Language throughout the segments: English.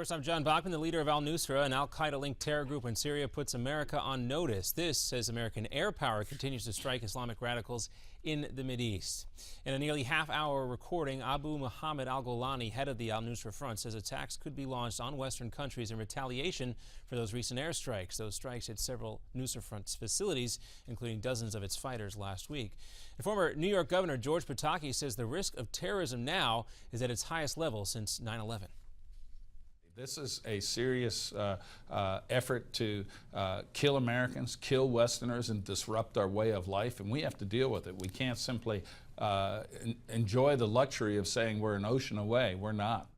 First, I'm John Bachman. The leader of al-Nusra, an al-Qaeda-linked terror group in Syria, puts America on notice. This says American air power continues to strike Islamic radicals in the Mideast. In a nearly half-hour recording, Abu Muhammad al-Golani, head of the al-Nusra Front, says attacks could be launched on Western countries in retaliation for those recent airstrikes. Those strikes hit several Nusra Front's facilities, including dozens of its fighters last week. And former New York Governor George Pataki says the risk of terrorism now is at its highest level since 9/11. This is a serious effort to kill Americans, kill Westerners, and disrupt our way of life, and we have to deal with it. We can't simply enjoy the luxury of saying we're an ocean away. We're not.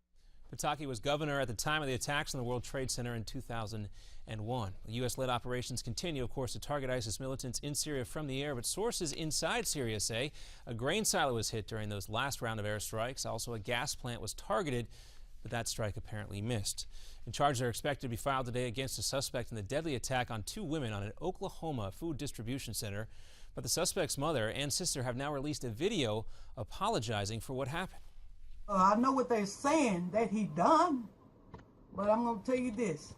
Pataki was governor at the time of the attacks on the World Trade Center in 2001. U.S.-led operations continue, of course, to target ISIS militants in Syria from the air, but sources inside Syria say a grain silo was hit during those last round of airstrikes. Also, a gas plant was targeted, but that strike apparently missed. And charges are expected to be filed today against a suspect in the deadly attack on 2 women on an Oklahoma food distribution center. But the suspect's mother and sister have now released a video apologizing for what happened. I know what they're saying that he done, but I'm going to tell you this.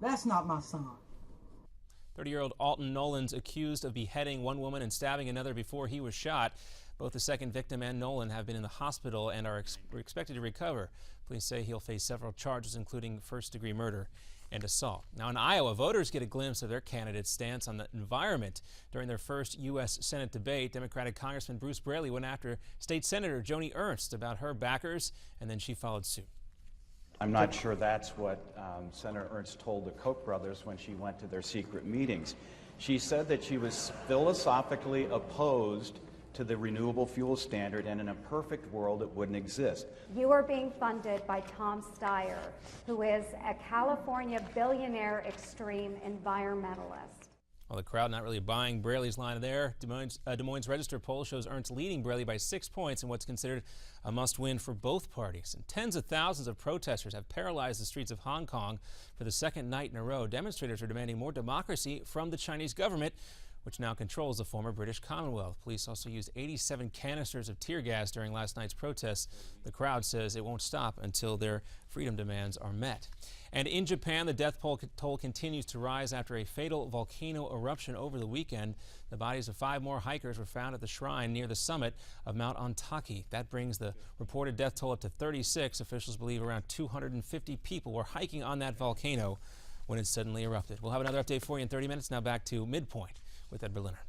That's not my son. 30-year-old Alton Nolan's accused of beheading one woman and stabbing another before he was shot. Both the second victim and Nolan have been in the hospital and are expected to recover. Police say he'll face several charges, including first-degree murder and assault. Now in Iowa, voters get a glimpse of their candidate's stance on the environment. During their first U.S. Senate debate, Democratic Congressman Bruce Braley went after State Senator Joni Ernst about her backers, and then she followed suit. I'm not sure that's what Senator Ernst told the Koch brothers when she went to their secret meetings. She said that she was philosophically opposed to the renewable fuel standard, and in a perfect world it wouldn't exist. You are being funded by Tom Steyer, who is a California billionaire extreme environmentalist. Well, the crowd not really buying Braley's line there. Des Moines Register poll shows Ernst leading Braley by 6 points in what's considered a must-win for both parties. And tens of thousands of protesters have paralyzed the streets of Hong Kong for the second night in a row. Demonstrators are demanding more democracy from the Chinese government, which now controls the former British Commonwealth. Police also used 87 canisters of tear gas during last night's protests. The crowd says it won't stop until their freedom demands are met. And in Japan, the death toll continues to rise after a fatal volcano eruption over the weekend. The bodies of 5 more hikers were found at the shrine near the summit of Mount Ontake. That brings the reported death toll up to 36. Officials believe around 250 people were hiking on that volcano when it suddenly erupted. We'll have another update for you in 30 minutes. Now back to Midpoint with Ed Berliner.